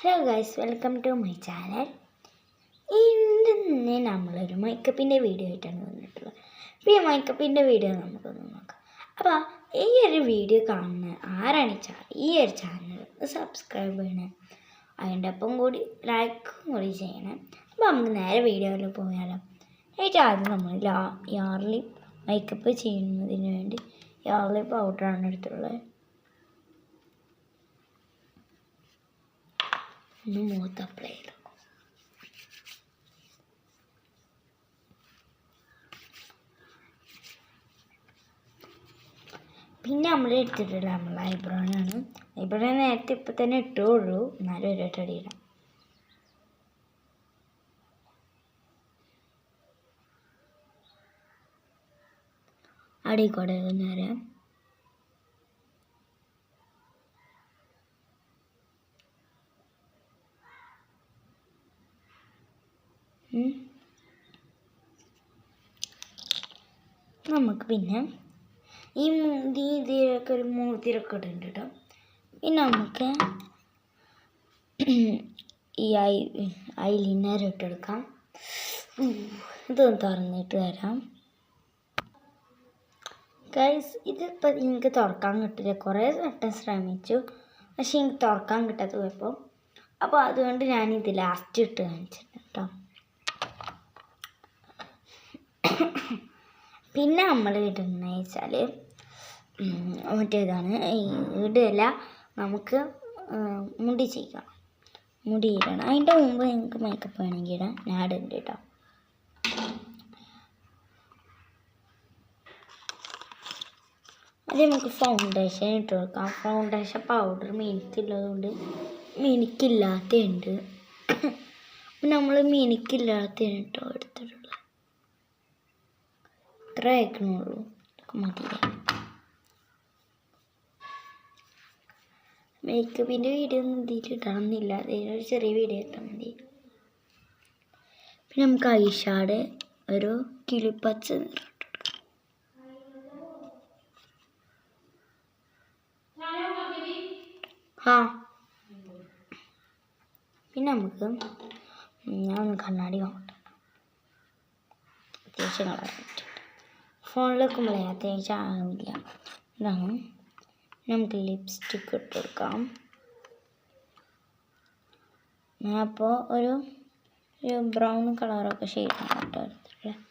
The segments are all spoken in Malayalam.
Hello guys, welcome to my channel. ഇന്ന് നമ്മളൊരു മേക്കപ്പിൻ്റെ വീഡിയോ ആയിട്ടാണ് വന്നിട്ടുള്ളത്. അപ്പോൾ ഈ മേക്കപ്പിൻ്റെ വീഡിയോ നമുക്കൊന്ന് നോക്കാം. അപ്പോൾ ഈ ഒരു വീഡിയോ കാണുന്ന ആരാണ് ഈ ഒരു ചാനൽ സബ്സ്ക്രൈബ് ചെയ്യണം, അതിൻ്റെ ഒപ്പം കൂടി ലൈക്കും കൂടി ചെയ്യണം. അപ്പോൾ നമുക്ക് നേരെ വീഡിയോയിൽ പോയാലോ. ഏറ്റവും ആദ്യം നമ്മൾ യാർലി മേക്കപ്പ് ചെയ്യുന്നതിന് വേണ്ടി യാർലി പൗഡറാണ് എടുത്തുള്ളത്. മുഖത്ത് അപ്ലൈ ചെയ്തു. പിന്നെ നമ്മൾ എടുത്തിട്ടില്ല നമ്മൾ ഐബ്രോനാണ്. ഐബ്രോ നേരത്തെ ഇപ്പം തന്നെ ഇട്ടുള്ളൂ, എന്നാലും ഒരു അടിയിടാം. അടിക്കൂടെ നേരം നമുക്ക് പിന്നെ ഈ ഇതിലൊക്കെ ഒരു മൂത്തിരൊക്കെ ഇടുന്നുണ്ട് കേട്ടോ. പിന്നെ നമുക്ക് ഈ ഐലൈനർ ഇട്ടെടുക്കാം. ഇതൊന്ന് തുറന്നിട്ട് വരാം. ഗൈസ്, ഇതിപ്പോൾ എനിക്ക് തുറക്കാൻ കിട്ടില്ല. കുറേ വട്ടം ശ്രമിച്ചു, പക്ഷെ എനിക്ക് തുറക്കാൻ കിട്ടാത്ത പോയപ്പോൾ, അപ്പോൾ അതുകൊണ്ട് ഞാനിത് ലാസ്റ്റ് ഇട്ട് കാണിച്ചിട്ടുണ്ട് കേട്ടോ. പിന്നെ നമ്മൾ ഇടുന്നത് വെച്ചാൽ മറ്റേതാണ്, ഇടല്ല, നമുക്ക് മുടി ചെയ്യാം. മുടി ഇടണം. അതിൻ്റെ മുമ്പ് നിങ്ങൾക്ക് മേക്കപ്പ് വേണമെങ്കിൽ ഇടാം, ഞാൻ ഇടുന്നുണ്ട് കേട്ടോ. അത് നമുക്ക് ഫൗണ്ടേഷൻ ഇട്ട് കൊടുക്കാം. ഫൗണ്ടേഷൻ പൗഡർ മിനിക്കുള്ളതുകൊണ്ട് മിനിക്കില്ലാത്തതുണ്ട്. നമ്മൾ മിനിക്കില്ലാത്തതാണ് കേട്ടോ എടുത്തിട്ടുള്ളത്. ഇത്ര അയക്കണുള്ളൂ, മതിയില്ല. മേക്കപ്പിൻ്റെ വീഡിയോ ഒന്നും ഇതിൽ ഇടണമെന്നില്ല, അതിനൊരു ചെറിയ വീഡിയോ ഇട്ടാൽ മതി. പിന്നെ നമുക്ക് ഐഷാഡ് ഒരു കിളിപ്പച്ച നിറം. പിന്നെ നമുക്ക് ഞാൻ കണ്ണാടി നോക്കട്ടെ. അത്യാവശ്യം കളർ ഫോണിൽ വെക്കുമ്പോഴേ അത്യാവശ്യം ആവില്ല. ഇതാണ്. നമുക്ക് ലിപ്സ്റ്റിക്ക് ഇട്ട് കൊടുക്കാം. ഞാൻ അപ്പോൾ ഒരു ബ്രൗൺ കളറൊക്കെ ഷെയ്ഡാണ് കേട്ടോ എടുത്തിട്ടുള്ളത്.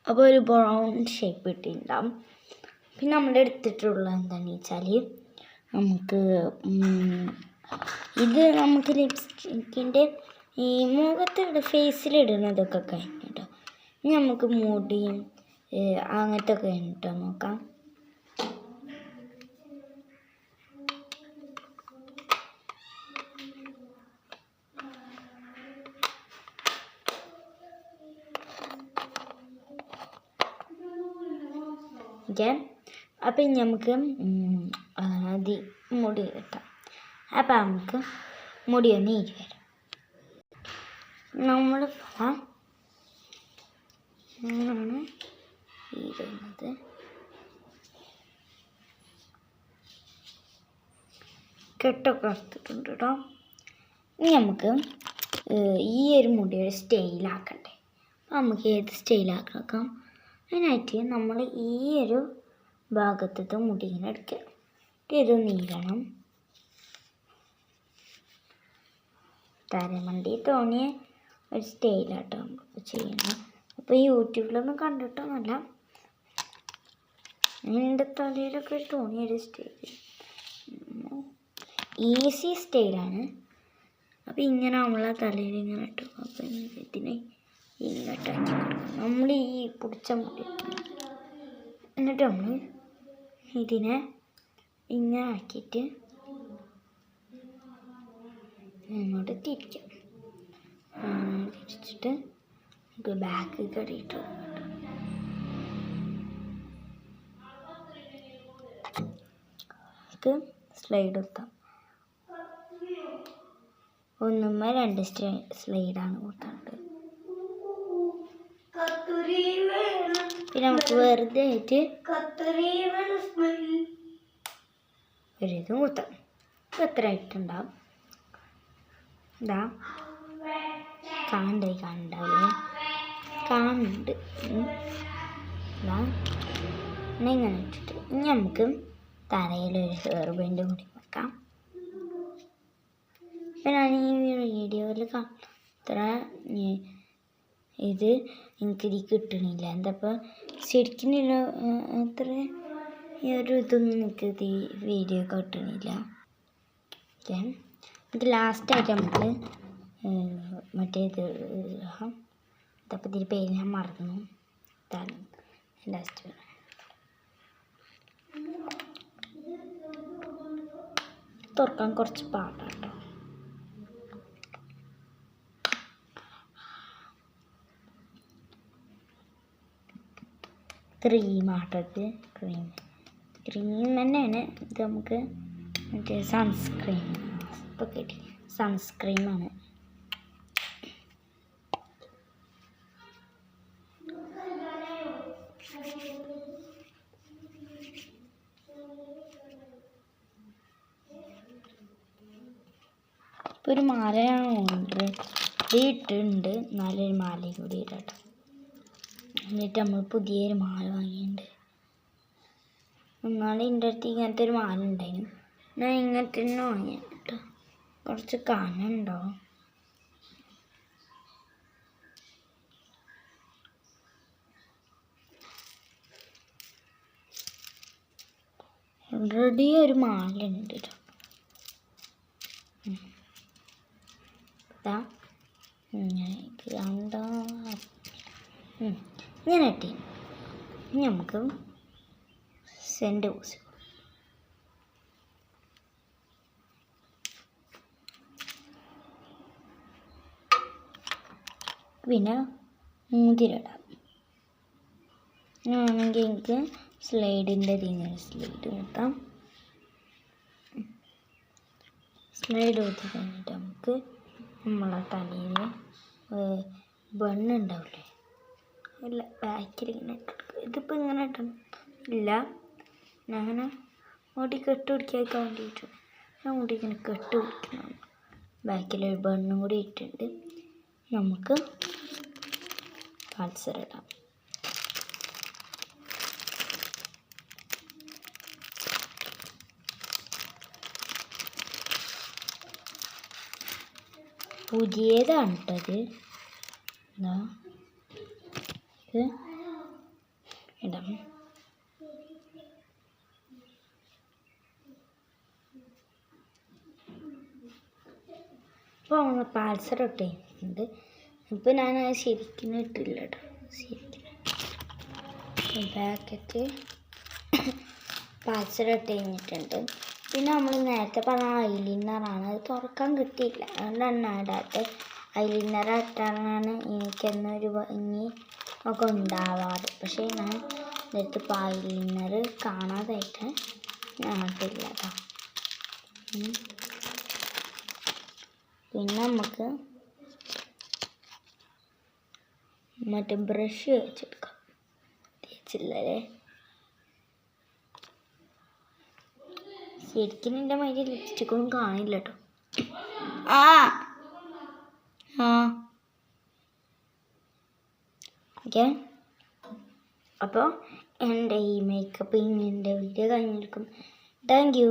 അപ്പോൾ ഒരു ബ്രൗൺ ഷേപ്പ് ഇട്ടിട്ടുണ്ടാവും. പിന്നെ നമ്മൾ എടുത്തിട്ടുള്ളത് എന്താണെന്ന് വെച്ചാൽ നമുക്ക് ഇത് നമുക്ക് ലിപ്സ്റ്റിക്കിൻ്റെ ഈ മുഖത്ത് ഫേസിലിടുന്നതൊക്കെ കഴിഞ്ഞു കേട്ടോ. ഇനി നമുക്ക് മുടിയും അങ്ങനത്തെ ഒക്കെ കഴിഞ്ഞിട്ടോ നോക്കാം. ഓക്കെ, അപ്പം ഇനി നമുക്ക് മുടി കിട്ടാം. അപ്പം നമുക്ക് മുടി ഒന്ന് ഇരി വരും. നമ്മൾ ഇങ്ങനെയാണ് ഇരുന്നത്. കെട്ടൊക്കെ എടുത്തിട്ടുണ്ട് കേട്ടോ. ഇനി നമുക്ക് ഈ ഒരു മുടിയുടെ സ്റ്റൈലാക്കണ്ടേ. നമുക്ക് ഏത് സ്റ്റൈലാക്കാം? അതിനായിട്ട് നമ്മൾ ഈ ഒരു ഭാഗത്തത്തെ മുടി ഇങ്ങനെ എടുക്കുക. ഇത് നീരണം. തലമണ്ടി തോന്നിയ ഒരു സ്റ്റൈലാട്ടോ നമുക്ക് ചെയ്യണം. അപ്പോൾ യൂട്യൂബിലൊന്നും കണ്ടിട്ടൊന്നുമല്ല, എൻ്റെ തലയിലൊക്കെ തോന്നിയൊരു സ്റ്റൈൽ, ഈസി സ്റ്റൈലാണ്. അപ്പോൾ ഇങ്ങനെ നമ്മളെ തലയിൽ ഇങ്ങനെ ഇട്ടു. അപ്പോൾ ഇതിനെ ഇങ്ങോട്ട് ആക്കി കൊടുക്കണം. നമ്മൾ ഈ പിടിച്ച മുടി എന്നിട്ട് നമ്മൾ ഇതിനെ ഇങ്ങനെ ആക്കിയിട്ട് ഇങ്ങോട്ട് തിരിക്കാം. തിരിച്ചിട്ട് നമുക്ക് ബാക്ക് കയറിയിട്ട് നമുക്ക് സ്ലൈഡ് എത്താം. ഒന്നുമ്മ 2 സ്ലൈഡാണ് കൊടുത്തത്. പിന്നെ നമുക്ക് വെറുതെ ആയിട്ട് ഒരിതും കുത്താം. എത്ര ആയിട്ടുണ്ടാവും ഇതാ കാണണ്ടാവില്ലേ കാണുന്നുണ്ട്. ഇതാ ഇങ്ങനെ ഇട്ടിട്ട് ഇനി നമുക്ക് തലയിലൊരു ഹെയർ ബാൻഡ് കൂടി വെക്കാം. അപ്പം ഞാൻ ഈ വീഡിയോയിൽ അത്ര ഇത് എനിക്കിത് കിട്ടണില്ല. എന്താപ്പോൾ ശരിക്കും അത്ര ഈ ഒരു ഇതൊന്നും എനിക്കിത് ഈ വീഡിയോ കിട്ടണില്ല. ഓക്കെ, ഇത് ലാസ്റ്റായിട്ട് നമുക്ക് മറ്റേത് ഇതപ്പോൾ ഇതിൻ്റെ പേര് ഞാൻ മറന്നു. ഇതാണ് ലാസ്റ്റ് തുറക്കാൻ കുറച്ച് പാടാട്ടോ. ക്രീമാട്ടത് ക്രീം തന്നെയാണ് ഇത്. നമുക്ക് മറ്റേ സൺസ്ക്രീൻ ഇപ്പോൾ കിട്ടി. സൺസ്ക്രീമാണ്. ഇപ്പോൾ ഒരു മാലയാണ് ഓർഡർ ഇട്ടിട്ടുണ്ട്. നല്ലൊരു മാലയും കൂടി ഇടട്ടോ. എന്നിട്ട് നമ്മൾ പുതിയൊരു മാല വാങ്ങിയിട്ടുണ്ട്. എന്നാലും എൻ്റെ അടുത്ത് ഇങ്ങനത്തെ ഒരു മാല ഉണ്ടായിരുന്നു. ഞാൻ ഇങ്ങനത്തെ തന്നെ വാങ്ങിയിട്ടോ. കുറച്ച് കനമുണ്ടോ. ഓൾറെഡി ഒരു മാല ഉണ്ട് കേട്ടോ. ഇങ്ങനെ ഇട്ടി ഇനി നമുക്ക് സെൻറ്റ് പൂസി. പിന്നെ മോതിരിടാം. ആണെങ്കിൽ എനിക്ക് സ്ലൈഡിൻ്റെ ഇതിങ്ങനെ സ്ലൈഡ് കുത്താം. സ്ലൈഡ് കുത്തി കഴിഞ്ഞിട്ട് നമുക്ക് നമ്മളെ തലയിൽ ബണ്ണുണ്ടാവില്ലേ, ഇല്ല ബാക്കിൽ ഇങ്ങനെ ഇതിപ്പോൾ ഇങ്ങനെ ഇട്ടണം ഇല്ല. ഞാൻ അങ്ങനെ മുടി കെട്ട് പിടിക്കാൻ വേണ്ടിയിട്ട് ഞാൻ മുടി ഇങ്ങനെ കെട്ട് പിടിക്കണം. ബാക്കിലൊരു ബണ്ണും കൂടി ഇട്ടിട്ടുണ്ട്. നമുക്ക് പൾസർ ഇടാം. പുതിയതാണ് കേട്ടത്. എന്താ ഇത് ഇടാം. ഇപ്പോൾ നമ്മൾ പാൽസർ ഇട്ടിട്ടുണ്ട്. ഇപ്പോൾ ഞാൻ ശരിക്കും ഇട്ടില്ല കേട്ടോ. ശരിക്കും ബാക്കറ്റ് പാൽസർ ഇട്ട് കഴിഞ്ഞിട്ടുണ്ട്. പിന്നെ നമ്മൾ നേരത്തെ പറഞ്ഞ ഐലിനറാണ്, അത് തുറക്കാൻ കിട്ടിയില്ല, അതുകൊണ്ടാണ് ഇടാത്ത. ഐലിനർ ഇട്ടാണ് എനിക്കെന്നൊരു ഭംഗി ഒക്കെ ഉണ്ടാവാറ്. പക്ഷേ ഞാൻ നേരത്തെ ഇപ്പോൾ ഐലിനർ കാണാതായിട്ട് ഞാൻ ഇട്ടില്ല കേട്ടോ. പിന്നെ നമുക്ക് മറ്റേ ബ്രഷ് വെച്ചെടുക്കാം. തേച്ചില്ലല്ലേ. ശരിക്കും എൻ്റെ മൈൻഡിൽ ലിപ്സ്റ്റിക്കൊന്നും കാണില്ല കേട്ടോ. ഓക്കെ, അപ്പോൾ എൻ്റെ ഈ മേക്കപ്പിങ്ങിൻ്റെ വീഡിയോ കഴിഞ്ഞിരിക്കും. Thank U.